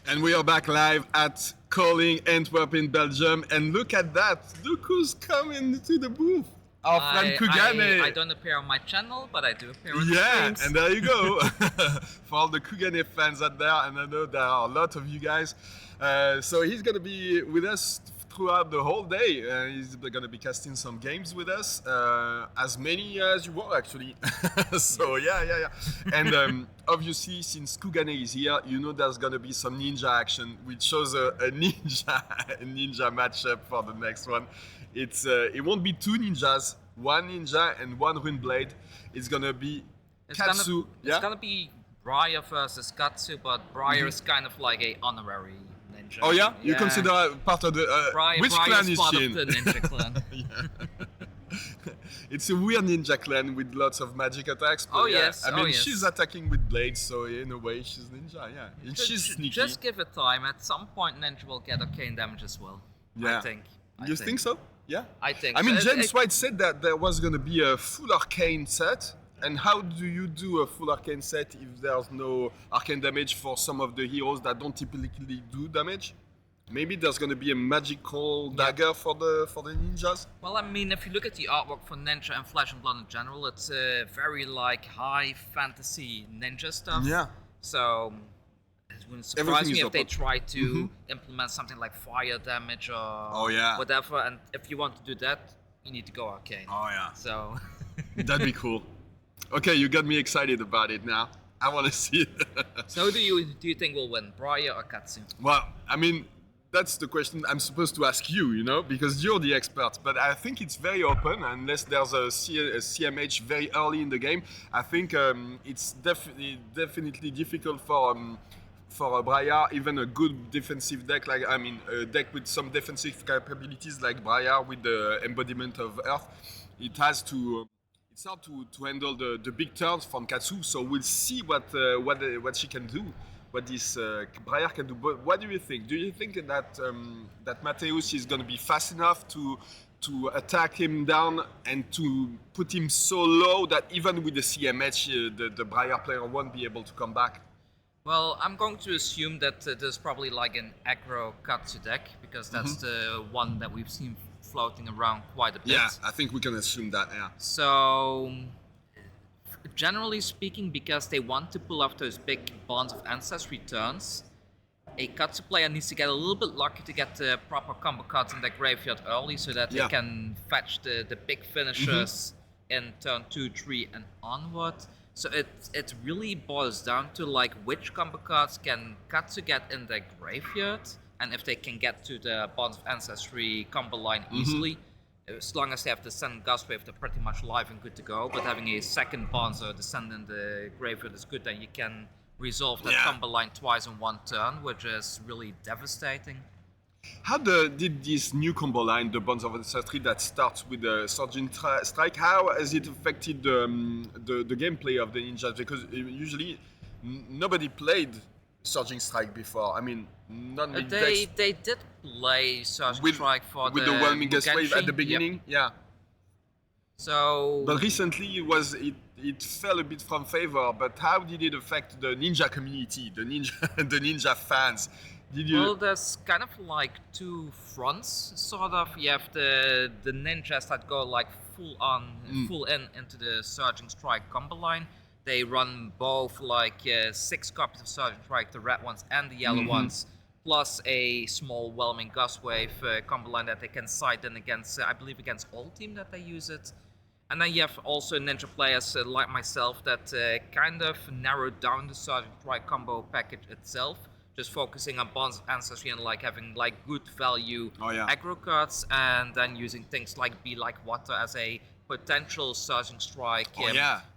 And we are back live at Calling Antwerp in Belgium. And look at that. Look who's coming to the booth. Our friend Kugane. I don't appear on my channel, but I do appear on the Yeah, streams. and there you go. For all the Kugane fans out there, and I know there are a lot of you guys. So he's going to be with us throughout the whole day. He's going to be casting some games with us, as many as you want actually. So yeah. And obviously, since Kugane is here, you know there's going to be some ninja action. We chose a ninja matchup for the next one. It won't be two ninjas, one ninja and one rune blade. It's going to be Katsu. It's gonna be Briar versus Katsu, but Briar is kind of like a honorary ninja. Oh yeah? You consider part of the... which clan is part she of in? the ninja clan. It's a weird ninja clan with lots of magic attacks. But yes. I mean, she's attacking with blades, so in a way she's ninja, yeah. And she's sneaky. Just give it time. At some point, ninja will get arcane damage as well. Yeah. I think. You think so? Yeah? I think I mean, so. James White said that there was going to be a full arcane set. And how do you do a full arcane set if there's no arcane damage for some of the heroes that don't typically do damage? Maybe there's going to be a magical dagger for the ninjas? Well, I mean, if you look at the artwork for Ninja and Flesh and Blood in general, it's very like high fantasy ninja stuff. Yeah. So it wouldn't surprise me if they open. try to implement something like fire damage or whatever. And if you want to do that, you need to go arcane. Oh yeah. So that'd be cool. Okay, you got me excited about it now. I want to see it. So who do you think will win, Briar or Katsu? Well, I mean, that's the question I'm supposed to ask you, you know, because you're the expert. But I think it's very open, unless there's a CMH very early in the game. I think it's definitely difficult for a Briar, even a good defensive deck, like a deck with some defensive capabilities like Briar with the embodiment of Earth. It's hard to handle the big turns from Katsu. So we'll see what she can do. What this Briar can do. But what do you think? Do you think that that Mateusz is going to be fast enough to attack him down and to put him so low that even with the CMH, the Briar player won't be able to come back? Well, I'm going to assume that there's probably like an aggro Katsu deck, because that's the one that we've seen floating around quite a bit. Yeah, I think we can assume that, yeah. So generally speaking, because they want to pull off those big Bonds of Ancestry turns, a Katsu player needs to get a little bit lucky to get the proper combo cards in their graveyard early, so that they can fetch the big finishers in turn 2, 3 and onward. So it really boils down to like which combo cards can Katsu get in their graveyard, and if they can get to the Bonds of Ancestry combo line easily. As long as they have Descendant Gustwave, they're pretty much live and good to go. But having a second Bonds or Descendant in the graveyard is good, then you can resolve that combo line twice in one turn, which is really devastating. How did this new combo line, the Bonds of Ancestry, that starts with the Surging Strike, how has it affected the gameplay of the ninjas? Because usually nobody played Surging Strike before. I mean, not many decks. They did play Surging Strike for with the Whelming Gust Wave at the beginning, yeah. So, but recently it fell a bit from favor. But how did it affect the ninja community, the ninja fans? Well, there's kind of like two fronts, sort of. You have the ninjas that go like full in into the Surging Strike combo line. They run both like 6 copies of Surging Strike, the red ones and the yellow ones, plus a small Whelming Gust Wave combo line that they can side in against, I believe against all team that they use it. And then you have also ninja players like myself that kind of narrowed down the Surging Strike combo package itself, just focusing on Bonds of Ancestry and like having like good value aggro cards, and then using things like Be Like Water as a potential Surging Strike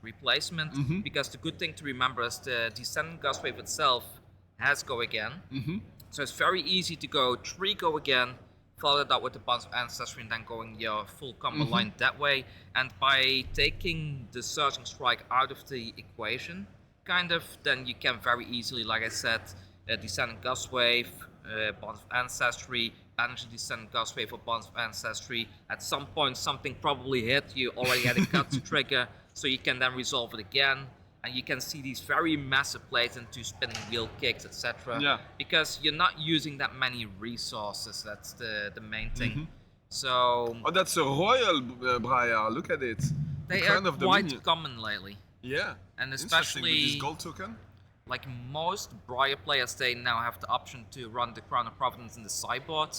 replacement. Because the good thing to remember is the Descendant Gust Wave itself has Go Again. So it's very easy to go 3 Go Again, follow it up with the Bonds of Ancestry, and then going your full combo line that way. And by taking the Surging Strike out of the equation, then you can very easily, like I said, Descendant Gust Wave, Bonds of Ancestry, Energy Descendant Gust Wave or Bonds of Ancestry. At some point something probably hit, you already had a Katsu trigger, so you can then resolve it again. and you can see these very massive plays into spinning wheel kicks, etc. Yeah. Because you're not using that many resources. That's the main thing. Mm-hmm. So Oh, that's a royal Briar. Look at it. they The are crown of the quite minion. common lately, Yeah. and Interesting, with this especially gold token. like most Briar players, they now have the option to run the Crown of Providence in the sideboard.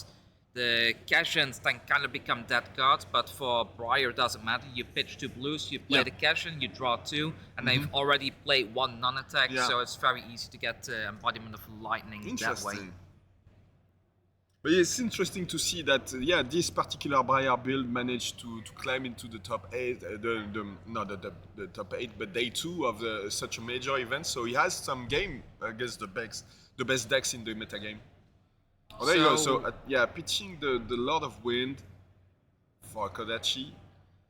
The cash-ins then kind of become dead cards, but for Briar it doesn't matter. You pitch 2 blues, you play Yeah. the cash-in, you draw 2, and they've already played 1 non-attack, Yeah. so it's very easy to get embodiment of lightning that way. Interesting. But it's interesting to see that, yeah, this particular Briar build managed to climb into the top 8, not the top 8, but day 2 of such a major event. So he has some game against the best decks in the metagame. Oh, there you go. So, yeah, pitching the Lord of Wind for Kodachi.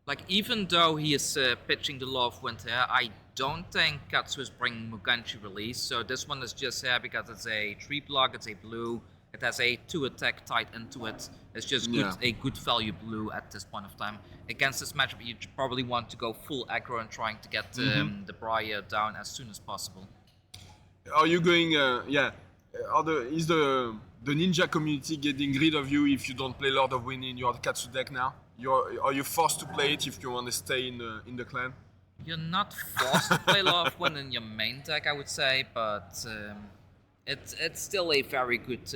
Like, even though he is pitching the Law of Winter, I don't think Katsu is bringing Muganchi release. So this one is just here because it's a 3 block, it's a blue. It has a 2 attack tied into it. It's just good, a good value blue at this point of time. Against this matchup, you probably want to go full aggro and trying to get the Briar down as soon as possible. Are you going? Yeah. Is the ninja community getting rid of you if you don't play Lord of Wind in your Katsu deck now? Are you forced to play it if you want to stay in the clan? You're not forced to play Lord of Wind in your main deck, I would say, but it's still a very good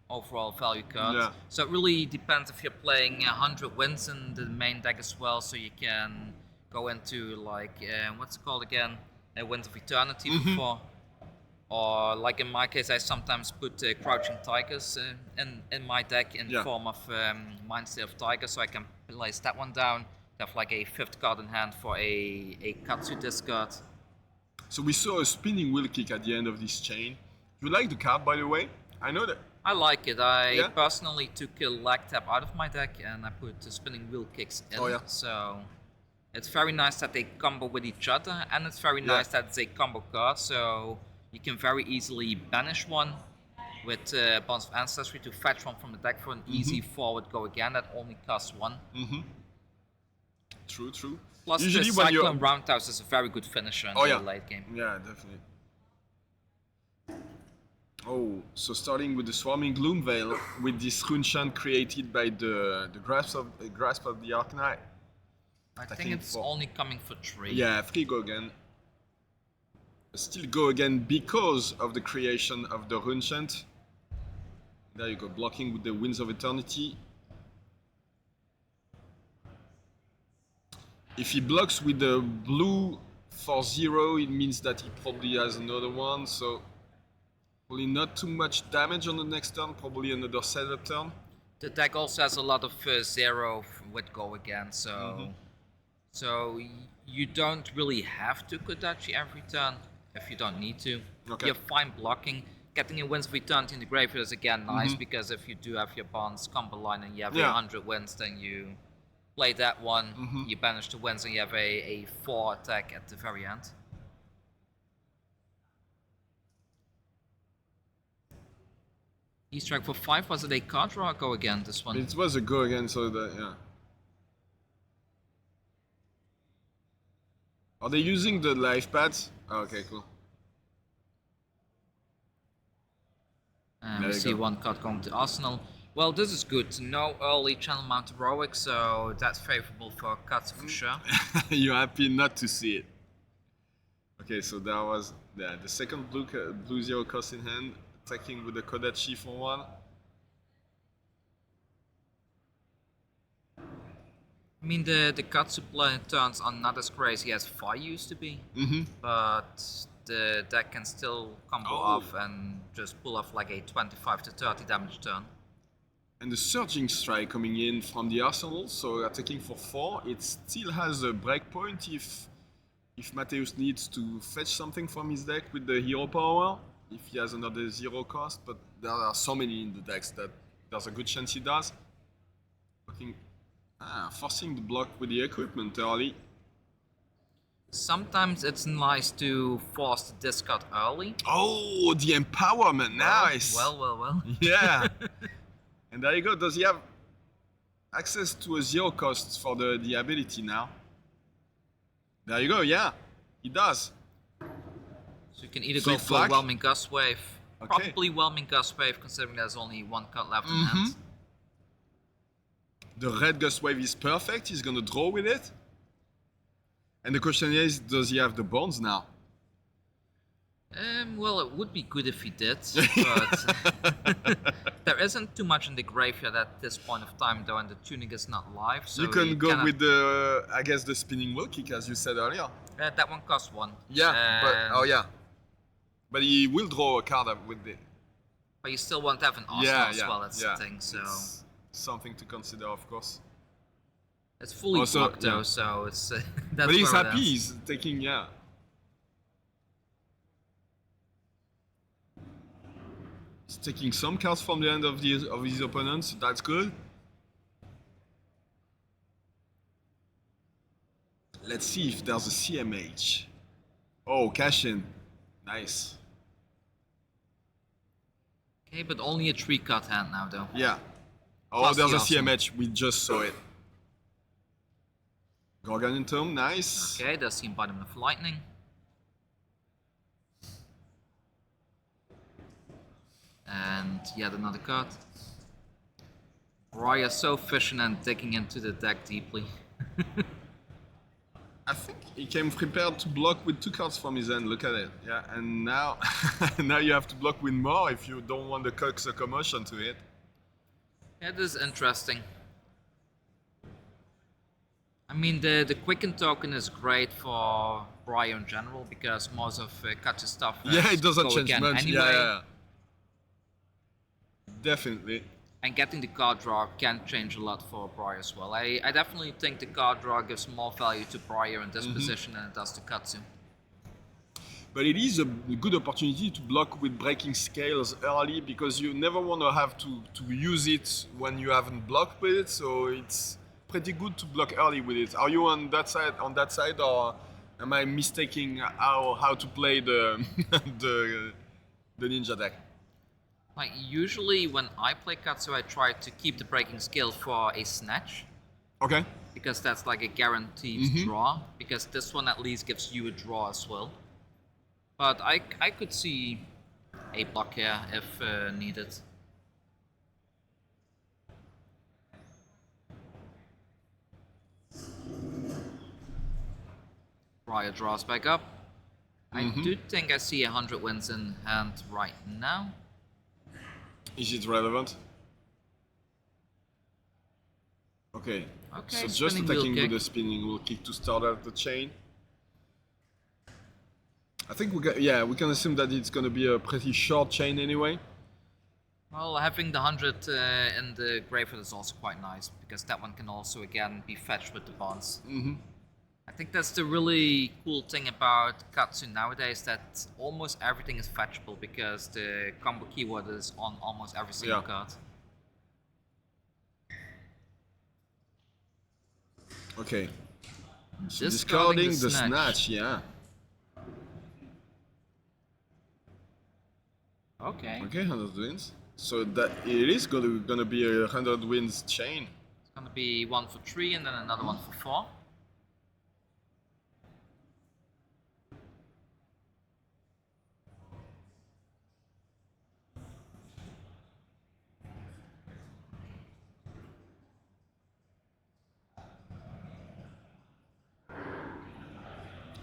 overall value card. Yeah. So it really depends if you're playing 100 wins in the main deck as well, so you can go into like what's it called again? Winds of Eternity before. Or like in my case, I sometimes put Crouching Tigers in my deck in form of Mindstay of Tiger, so I can place that one down. Have like a 5th card in hand for a Katsu discard. So we saw a spinning wheel kick at the end of this chain. You like the card, by the way? I know that. I like it. I personally took a lag tap out of my deck and I put the spinning wheel kicks in. Oh, yeah. So it's very nice that they combo with each other, and it's very nice that it's a combo card. So you can very easily banish one with Bonds of Ancestry to fetch one from the deck for an easy forward go again that only costs 1. True. Plus Usually the when Cyclone Roundhouse is a very good finisher in the late game. Yeah, definitely. Oh, so starting with the Swarming Gloom Veil with this Runeshan created by the Grasp of the Arknight. I think it's only coming for 3. Yeah, 3 go again. Still go again because of the creation of the Runeshant. There you go, blocking with the Winds of Eternity. If he blocks with the blue for 0, it means that he probably has another one, so probably not too much damage on the next turn, probably another setup turn. The deck also has a lot of 0 with go again, so so you don't really have to Kodachi every turn if you don't need to. Okay. You're fine blocking. Getting your Winds of Eternity in the graveyard is again nice because if you do have your Bonds combo line and you have 100 wins, then you play that one, you banish the wins, and you have a 4 attack at the very end. E-strike for 5, was it a card draw or go again, this one? It was a go again, so that, yeah. Are they using the life pads? Oh, okay, cool. And we see 1 card going to Arsenal. Well, this is good. No early Channel Mount Heroic, so that's favorable for Katsu for sure. You're happy not to see it. Okay, so that was the second blue 0 cost in hand, attacking with the Kodachi for 1. I mean, the Katsu play turns are not as crazy as Fire used to be, but the deck can still combo off and just pull off like a 25 to 30 damage turn. And the Surging Strike coming in from the Arsenal, so attacking for 4. It still has a breakpoint if Mateus needs to fetch something from his deck with the hero power, if he has another 0 cost, but there are so many in the decks that there's a good chance he does. Forcing the block with the equipment early. Sometimes it's nice to force the discard early. Oh, the empowerment, nice! Well. Yeah! And there you go, does he have access to a 0 cost for the ability now? There you go, yeah, he does. So you can either Flick go for flack? Whelming Gust Wave. Okay. Probably Whelming Gust Wave, considering there's only one card left in hand. The red Gust Wave is perfect. He's gonna draw with it. And the question is, does he have the bonds now? Well, it would be good if he did, but there isn't too much in the graveyard at this point of time, though, and the Tunic is not live. So you can go with the, I guess, the spinning wheel kick, as you said earlier. That one costs 1. Yeah, but he will draw a card with it. But you still won't have an arsenal as well. That's the thing. So it's something to consider, of course. It's fully blocked though, so it's. That's but he's happy. He's taking He's taking some cards from the end of his opponents. That's good. Let's see if there's a CMH. Oh, cash in. Nice. Okay, but only a 3-card hand now, though. Yeah. Oh, Plus there's the a arsenal. CMH. We just saw it. Gargantuan Tomb, nice. Okay, there's the Embodiment of Lightning. And yet another card. Briar so efficient and digging into the deck deeply. I think he came prepared to block with 2 cards from his hand. Look at it. Yeah, and now now you have to block with more if you don't want the Cox commotion to hit. Yeah, this is interesting. I mean, the Quicken token is great for Briar in general because most of Katsu stuff It doesn't change much. Anyway. Yeah. Definitely. And getting the card draw can change a lot for Briar as well. I definitely think the card draw gives more value to Briar in this position than it does to Katsu. But it is a good opportunity to block with breaking scales early because you never want to have to use it when you haven't blocked with it. So it's pretty good to block early with it. Are you on that side, or am I mistaking how to play the the ninja deck? Like usually when I play Katsu, I try to keep the breaking scale for a snatch. Okay. Because that's like a guaranteed draw. Because this one at least gives you a draw as well. But I could see a block here if needed. Briar draws back up. I do think I see 100 wins in hand right now. Is it relevant? Okay. So just attacking with the spinning wheel kick to start out the chain. I think we can assume that it's going to be a pretty short chain anyway. Well, having the 100 in the graveyard is also quite nice because that one can also again be fetched with the bonds. I think that's the really cool thing about Katsu nowadays, that almost everything is fetchable because the combo keyword is on almost every single card. Okay. So discarding the snatch, Okay. Okay, 100 wins. So that it is gonna be a 100 wins chain. It's gonna be 1 for 3 and then another 1 for 4.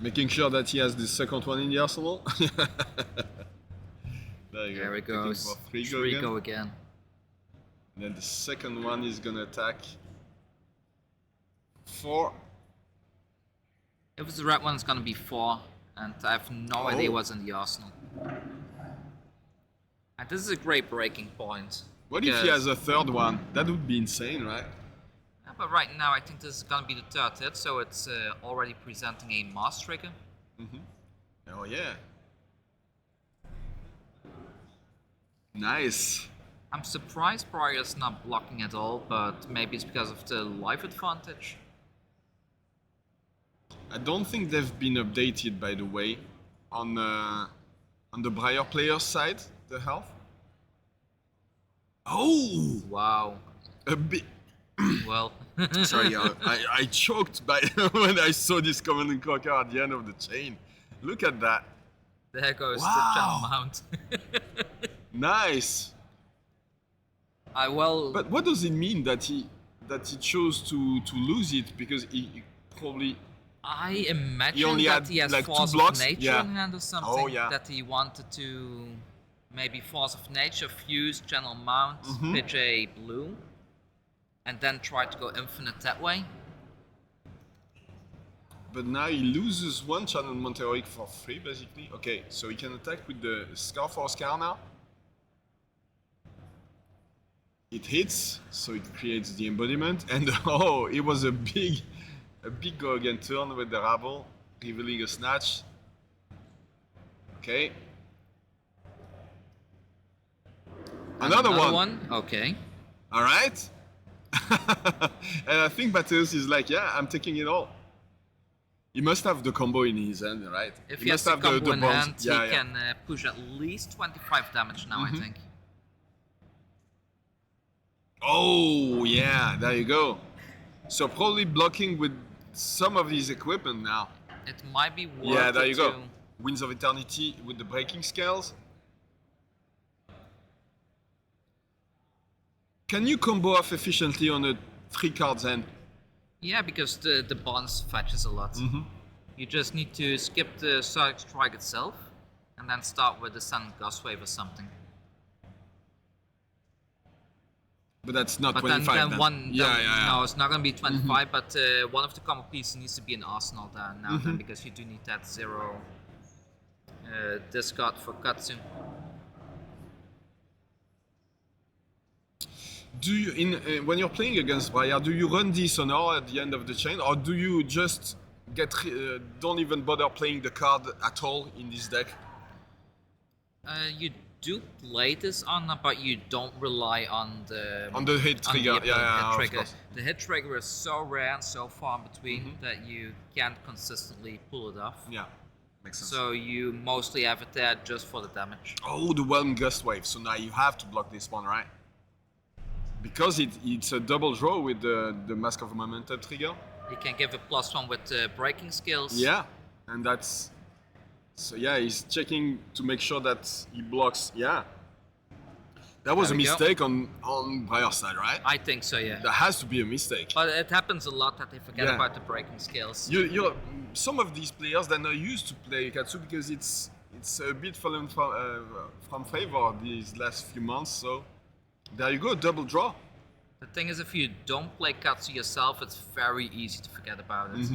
Making sure that he has the second one in the arsenal. There it goes. 3 go again. And then the second one is gonna attack 4. If it's the red one, it's gonna be 4, and I have no idea what's in the arsenal. And this is a great breaking point. What if he has a third one? That would be insane, right? But right now, I think this is gonna be the 3rd hit, so it's already presenting a mass trigger. Oh yeah. Nice. I'm surprised Briar's not blocking at all, but maybe it's because of the life advantage. I don't think they've been updated, by the way, on the Briar player side, the health. Oh! Wow. A bit. Well. Sorry, I choked when I saw this command conquer at the end of the chain. Look at that. There goes the Wow. channel mount. Nice. Well, But what does it mean that he chose to lose it? Because he probably I imagine only that had, he has like, 2 force blocks? of nature Yeah. in hand or something. Oh, yeah. That he wanted to maybe force of nature, fuse, channel mount, Mm-hmm. pitch a blue, and then try to go infinite that way. But now he loses one channel Monteroic for free, basically. Okay, so he can attack with the Scar for Scar now. It hits, so it creates the embodiment, and oh, it was a big go again turn with the Rabble, revealing a snatch. Okay. Another one. Okay. All right. And I think Bateus is like, yeah, I'm taking it all. He must have the combo in his hand, right? If he has the must combo in bombs. hand, he can push at least 25 damage now, Mm-hmm. I think. Oh, yeah, there you go. So probably blocking with some of his equipment now. It might be worth Yeah, there it you go. to- Winds of Eternity with the breaking scales. Can you combo off efficiently on a 3 cards hand? Yeah, because the bonds fetches a lot. Mm-hmm. You just need to skip the Surge Strike itself, and then start with the Sun Gust Wave or something. But that's not But 25 then then. one, Yeah. no, it's not gonna be 25. But one of the combo pieces needs to be an Arsenal there now, then, because you do need that 0 discard for Katsu. Do you, when you're playing against Briar, do you run Dishonor at the end of the chain, or do you just don't even bother playing the card at all in this deck? You do play this on, but you don't rely on the hit trigger. hit Of trigger. course. The hit trigger is so rare and so far in between that you can't consistently pull it off. Yeah, makes sense. So you mostly have it there just for the damage. Oh, the Whelm Gust Wave. So now you have to block this one, right? Because it's a double draw with the Mask of Momentum trigger. You can give a +1 with breaking skills. Yeah, and that's... So yeah, he's checking to make sure that he blocks. Yeah. That was a There we go. mistake on Briar's side, right? I think so, yeah. That has to be a mistake. But it happens a lot that they forget Yeah. about the breaking skills. Some of these players they're not used to play Katsu because it's a bit fallen from favor these last few months. So there you go, double draw. The thing is, if you don't play Katsu yourself, it's very easy to forget about it.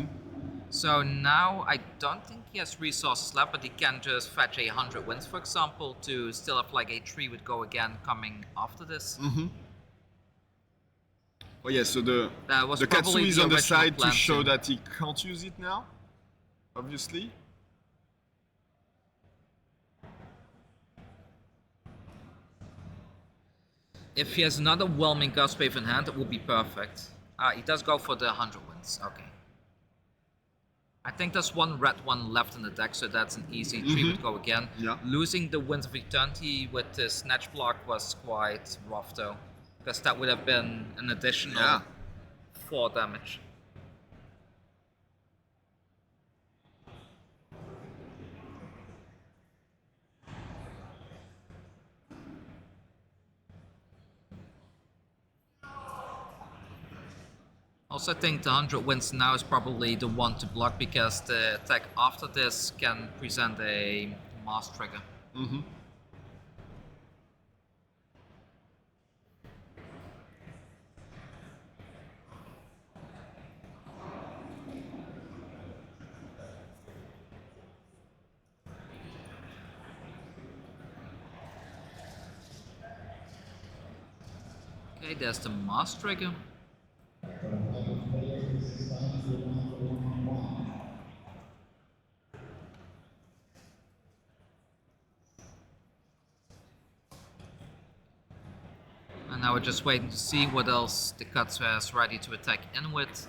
So now I don't think he has resources left, but he can just fetch 100 wins, for example, to still have like a 3 with go again coming after this. Oh yeah, so the That was Katsu probably is the on the original side to plan show too. that he can't use it now, obviously. If he has another Whelming Gust Wave in hand, it will be perfect. He does go for the 100 wins. Okay. I think there's one red one left in the deck, so that's an easy 3 would go again. Yeah. Losing the Winds of Eternity with the Snatch block was quite rough though, because that would have been an additional 4 damage. Also, I think the 100 wins now is probably the one to block because the attack after this can present a mass trigger. Okay, there's the mass trigger. And now we're just waiting to see what else the Katsu has ready to attack in with.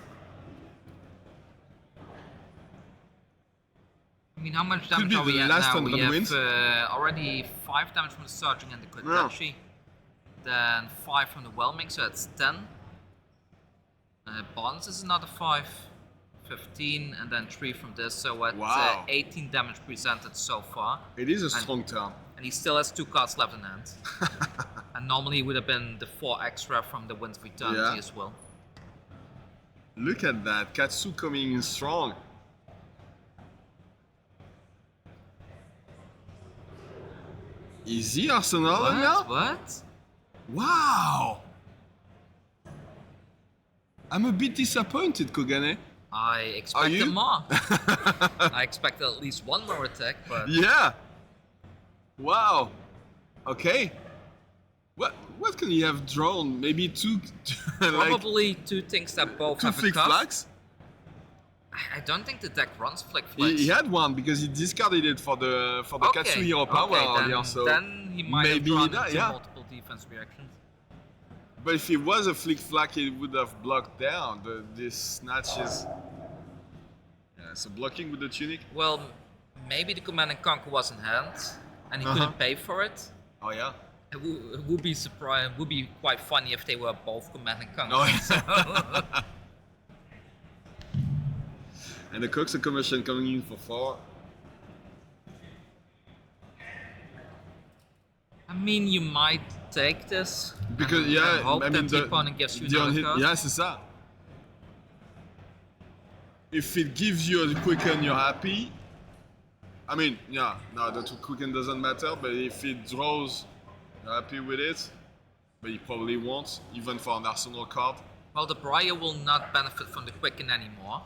I mean, how much damage be are we the at last now? 100 We have wins. already 5 damage from the Surging and the Kodachi. Then 5 from the Whelming, so that's 10. Bonds is another 5. 15, and then 3 from this, so at Wow. 18 damage presented so far. It is a strong turn. And he still has 2 cards left in hand. And normally it would have been the 4 extra from the Winds of Eternity as well. Look at that, Katsu coming in strong. Is he Arsenal now? What? Wow! I'm a bit disappointed, Kogane. I expected more. I expected at least 1 more attack, but... Yeah! Wow! Okay. What can he have drawn? Maybe 2... Probably 2 things that both 2 have a flick cost. flags? I don't think the deck runs flick flags. He had one because he discarded it for the Katsu Hero Power earlier, so then he might maybe have drawn that, into multiple defense reactions. But if it was a flick flag, it would have blocked down. This snatch is... Yeah, so blocking with the tunic. Well, maybe the Command and Conquer was in hand, and he couldn't pay for it. Oh yeah? It would be surprising. Would be quite funny if they were both Command and Conquer. Oh, yeah. And the Coxer commission coming in for 4. I mean, you might take this. Because and hope I mean that the opponent gives you another hit, card. yeah, c'est ça. If it gives you a quicken, you're happy. I mean, yeah, no, the quicken doesn't matter, but if it draws, you're happy with it. But you probably won't, even for an Arsenal card. Well, the Briar will not benefit from the Quicken anymore.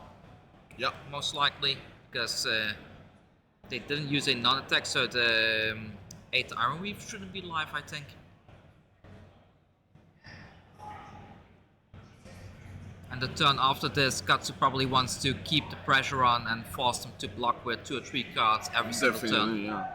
Yeah. Most likely, because they didn't use a non-attack, so the 8 Iron Weave shouldn't be live, I think. And the turn after this, Katsu probably wants to keep the pressure on and force them to block with 2 or 3 cards every single turn. Definitely, yeah.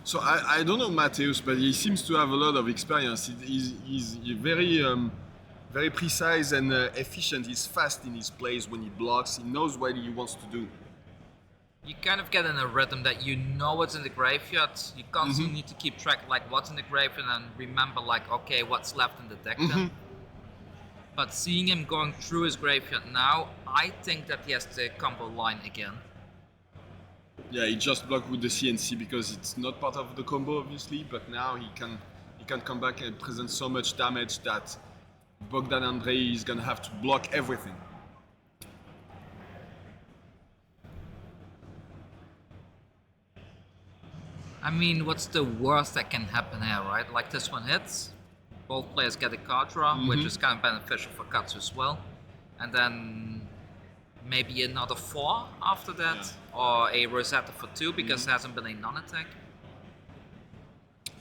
So I don't know Mateusz, but he seems to have a lot of experience. He's very very precise and efficient. He's fast in his plays when he blocks. He knows what he wants to do. You kind of get in a rhythm that you know what's in the graveyard. You constantly need to keep track like what's in the graveyard and remember like, okay, what's left in the deck then. But seeing him going through his graveyard now, I think that he has the combo line again. Yeah, he just blocked with the CNC because it's not part of the combo, obviously. But now he can come back and present so much damage that Bogdan Andrei is gonna have to block everything. I mean, what's the worst that can happen here, right? Like this one hits, both players get a card draw, which is kind of beneficial for Katsu as well. And then maybe another 4 after that, or a Rosetta for 2 because there hasn't been a non-attack.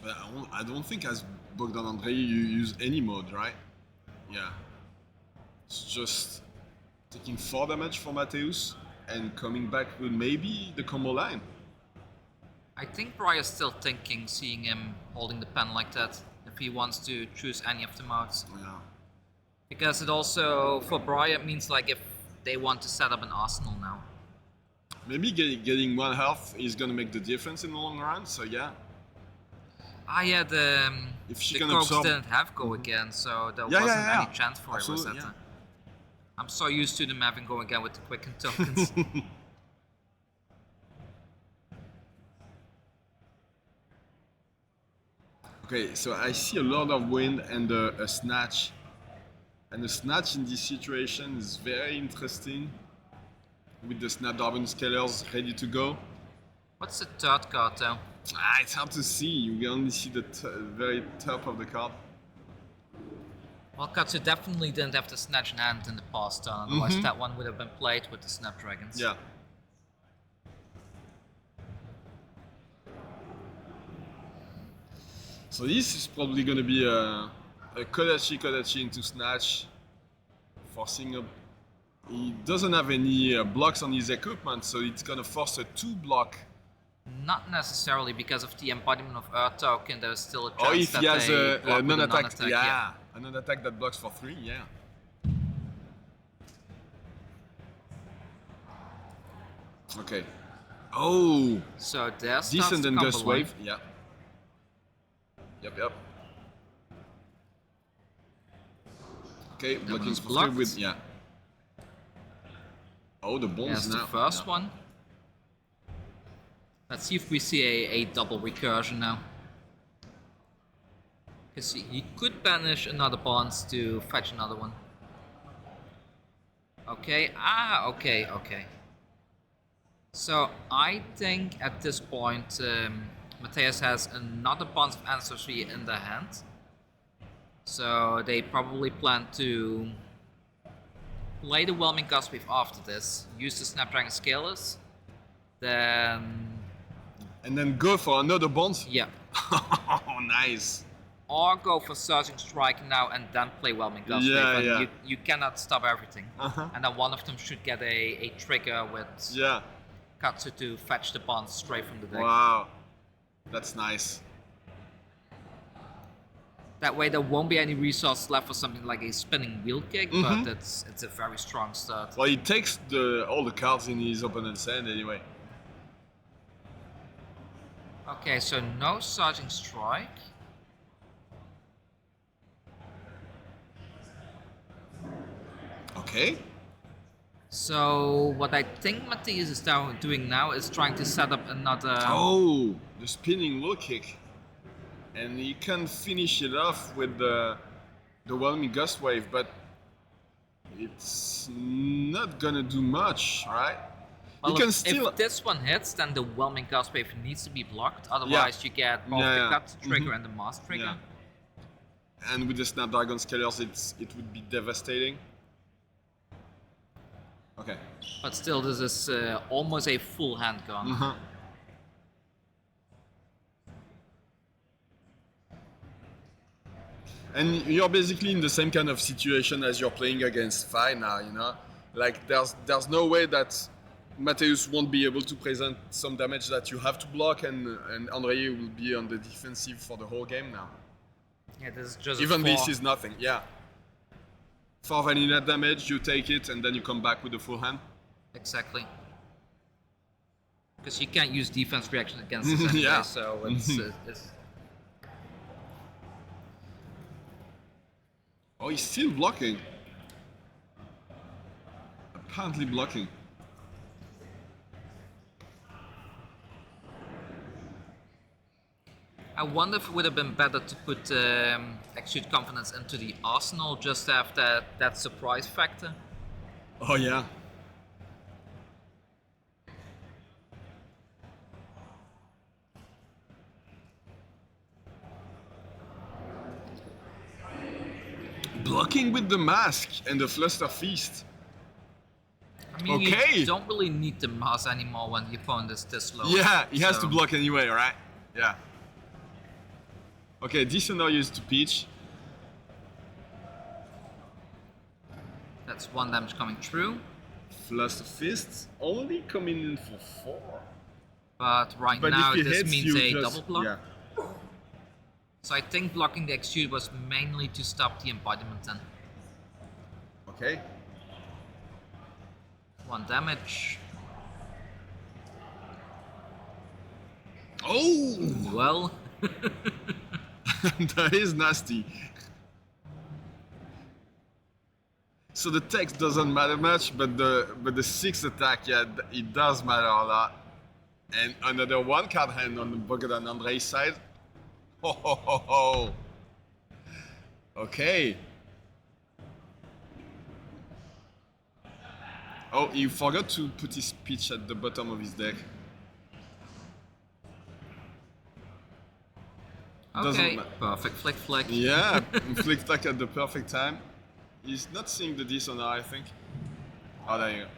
But I don't think as Bogdan Andrei you use any mode, right? Yeah. It's just taking 4 damage for Mateusz and coming back with maybe the combo line. I think Briar's still thinking, seeing him holding the pen like that, if he wants to choose any of the modes. Yeah. Because it also, for Briar, it means like if they want to set up an arsenal now. Maybe getting 1 health is gonna make the difference in the long run, so yeah. Ah yeah, the Cogs didn't have go again, so there wasn't any chance for a Rosetta. Yeah. I'm so used to them having go again with the Quicken tokens. Okay, so I see a lot of wind and a snatch. And the snatch in this situation is very interesting. With the Snapdragon Scalers ready to go. What's the third card though? It's hard to see. You can only see the very top of the card. Well, Katsu definitely didn't have the Snatch in hand in the past turn, otherwise that one would have been played with the Snapdragons. Yeah. So this is probably going to be a Kodachi into Snatch, forcing up. He doesn't have any blocks on his equipment, so it's going to force a 2 block. Not necessarily because of the embodiment of Earth token. There's still a chance or if that he has they block a with non-attack, yeah. a non-attack that blocks for 3, yeah. Okay. Oh. So there's Descent and Gust line. Wave, yeah. Yep. Okay, blocking one's for blocked. 3 with yeah. Oh, the bombs Here's now. the first one. Let's see if we see a double recursion now. Because he could banish another bonds to fetch another one. Okay, okay. So I think at this point Matthias has another bonds of ancestry in their hand. So they probably plan to play the Whelming Gust Wave after this, use the Snapdragon Scalers, then... And then go for another bond? Yeah. Oh, nice. Or go for Surging Strike now and then play Whelming Gust Wave. Yeah, And yeah. you cannot stop everything. Uh-huh. And then one of them should get a trigger with Yeah. Katsu to fetch the bonds straight from the deck. Wow. That's nice. That way there won't be any resource left for something like a spinning wheel kick, Mhm. but it's a very strong start. Well, he takes all the cards in his opponent's hand anyway. Okay, so no Surging Strike. Okay. So what I think Matthias is doing now is trying to set up another... Oh, the spinning wheel kick. And he can finish it off with the Whelming Gust Wave, but it's not gonna do much, right? Well, he can if this one hits, then the Whelming Gust Wave needs to be blocked. Otherwise, you get both the Katsu trigger and the Mass trigger. Yeah. And with the Snapdragon Scalers, it would be devastating. Okay. But still, this is almost a full hand gone. Uh-huh. And you're basically in the same kind of situation as you're playing against Fi now, you know? Like, there's no way that Mateusz won't be able to present some damage that you have to block, and Andre will be on the defensive for the whole game now. Yeah, this is just Even this is nothing, yeah. 4 vanilla damage, you take it, and then you come back with the full hand. Exactly. Because you can't use defense reaction against this anyway, Yeah. so it's... Oh, he's still blocking. Apparently blocking. I wonder if it would have been better to put Exude Confidence into the arsenal just to have that surprise factor. Oh yeah. Blocking with the mask and the Fluster Feast. I mean, Okay. you don't really need the mass anymore when the opponent is this low. Yeah, he has to so- block anyway, right? Yeah. Okay, decent are used to Peach. That's 1 damage coming through. Fluster Fists only coming in for 4. But right But now if he this hits, means you a just, double block. Yeah. So I think blocking the Exude was mainly to stop the embodiment then. Okay. 1 damage. Oh! Well, That is nasty. So the text doesn't matter much, but the 6 attack, yeah, it does matter a lot. And another 1 card hand on the Bogdan Andrei's side. Ho ho ho ho. Okay. Oh, he forgot to put his Peach at the bottom of his deck. okay, perfect flick flick. Yeah, flick flack at the perfect time. He's not seeing the dishonor, I think. Oh, there you go.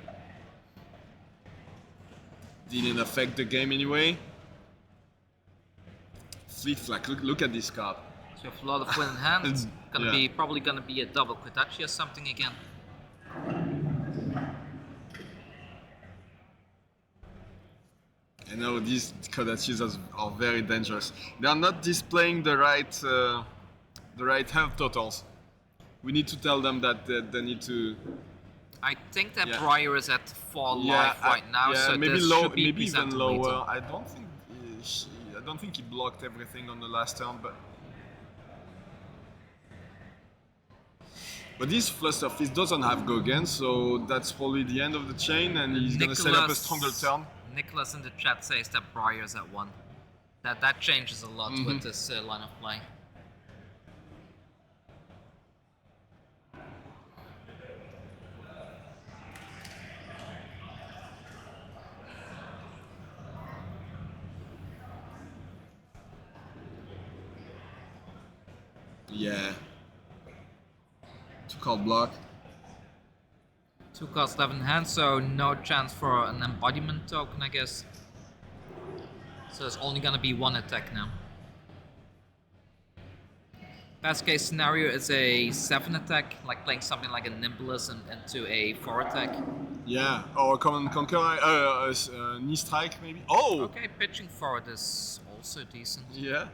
Didn't affect the game anyway. Fleet flack, look at this card. So you have a lot of win in hand. It's gonna Yeah. probably gonna be a double Kodachi or something again. I know these Kodachis are very dangerous. They are not displaying the right health totals. We need to tell them that they need to. I think that Yeah. Briar is at 4 life right now, yeah, so maybe this low, should be maybe even presented lower. later. I don't think he blocked everything on the last turn, but But this Flusterfist doesn't have Gogen, so that's probably the end of the chain, and he's gonna set up a stronger turn. Nicholas in the chat says that Briar's at 1. That changes a lot with this line of play. Yeah. 2-card block. 2 cards left in hand, so no chance for an embodiment token, I guess. So there's only gonna be 1 attack now. Best case scenario is a 7 attack, like playing something like a Nimbulus into a 4 attack. Yeah, or a Command Conquer, knee strike maybe. Oh! Okay, pitching forward is also decent. Yeah.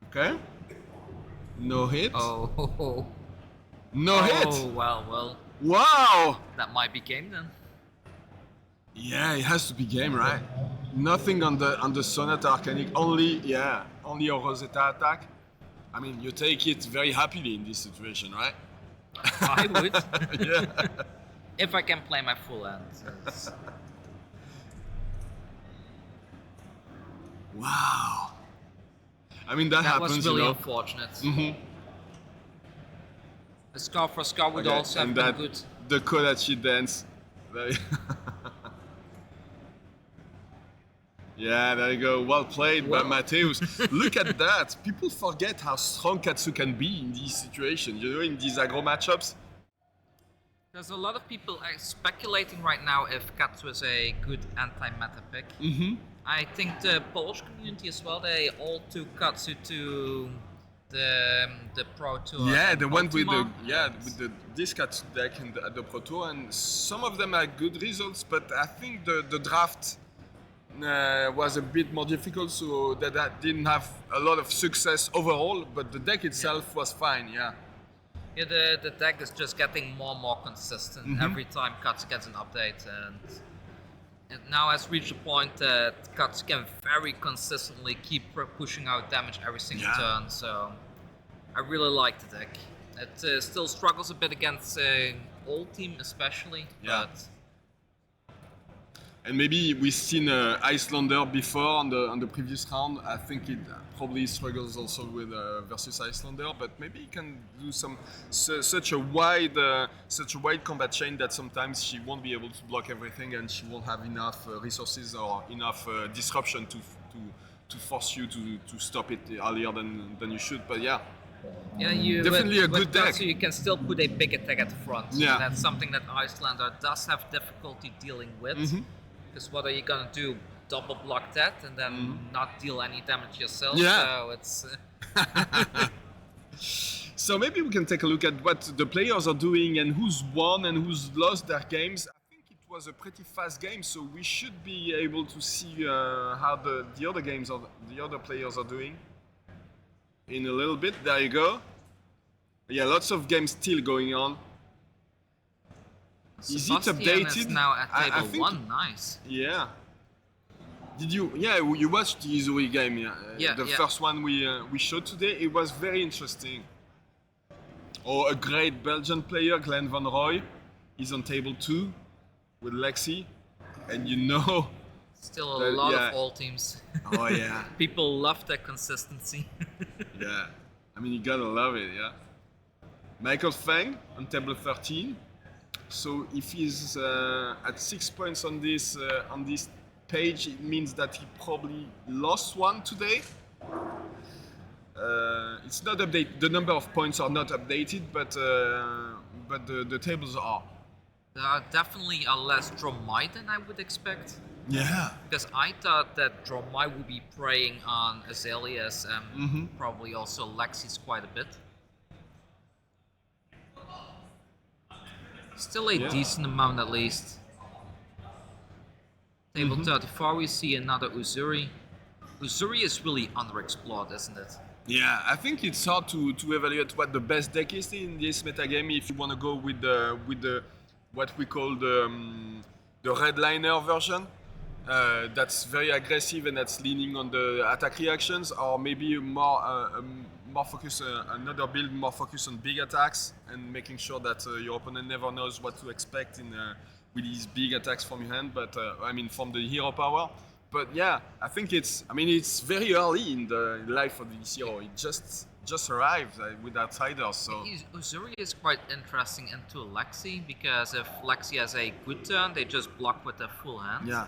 Okay. No hit. Oh. No hit! Oh, well. Wow! That might be game then. Yeah, it has to be game, right? Nothing on the Sonata Arcanic, only a Rosetta attack. I mean, you take it very happily in this situation, right? I would. Yeah. If I can play my full hand. Wow. I mean, that happens, was really you know. unfortunate. Mm-hmm. A scar for scar would also have been good. The Kodachi dance. Very yeah, there you go. Well played by Mateus. Look at that. People forget how strong Katsu can be in these situations, you know, in these aggro matchups. There's a lot of people speculating right now if Katsu is a good anti-meta pick. Mm-hmm. I think the Polish community as well, they all took Katsu to the Pro Tour. Yeah, they went with Ultima, the this Katsu deck and the Pro Tour, and some of them had good results, but I think the draft was a bit more difficult, so that didn't have a lot of success overall, but the deck itself was fine, yeah. Yeah, the deck is just getting more and more consistent every time Katsu gets an update, and it now has reached a point that Katsu can very consistently keep pushing out damage every single turn, so I really like the deck. It still struggles a bit against old team especially, but... And maybe we've seen Icelander before on the previous round. I think it probably struggles also with versus Icelander, but maybe he can do such a wide combat chain that sometimes she won't be able to block everything, and she won't have enough resources or enough disruption to force you to stop it earlier than you should. But yeah. Yeah, definitely a good deck. So you can still put a big attack at the front. Yeah. That's something that Icelander does have difficulty dealing with. Because what are you gonna do? Double block that and then not deal any damage yourself? Yeah. So it's. So maybe we can take a look at what the players are doing and who's won and who's lost their games. I think it was a pretty fast game, so we should be able to see how the other players are doing in a little bit. There you go. Yeah, lots of games still going on. Is it updated? Is now at table I think 1. Nice. Yeah. Did you? Yeah, you watched the Izuri game. Yeah. The first one we showed today. It was very interesting. Oh, a great Belgian player, Glenn Van Roy, is on table 2 with Lexi, and you know. Still a lot of all teams. Oh yeah. People love that consistency. Yeah. I mean, you gotta love it. Yeah. Michael Fang on table 13. So if he's at 6 points on this page, it means that he probably lost one today. It's not updated. The number of points are not updated, but the tables are. There are definitely a less Dromai than I would expect. Yeah. Because I thought that Dromai would be preying on Azaleas and probably also Lexi's quite a bit. Still a decent amount at least. Table 34 we see another Uzuri. Uzuri is really underexplored, isn't it? Yeah, I think it's hard to evaluate what the best deck is in this metagame if you want to go with the what we call the redliner version. That's very aggressive and that's leaning on the attack reactions, or maybe more focus, another build more focus on big attacks and making sure that your opponent never knows what to expect in with these big attacks from your hand. But from the hero power. But yeah, I think it's very early in the life of this hero. It just arrived with outsiders. So Uzuri is quite interesting into Lexi because if Lexi has a good turn, they just block with a full hand. yeah,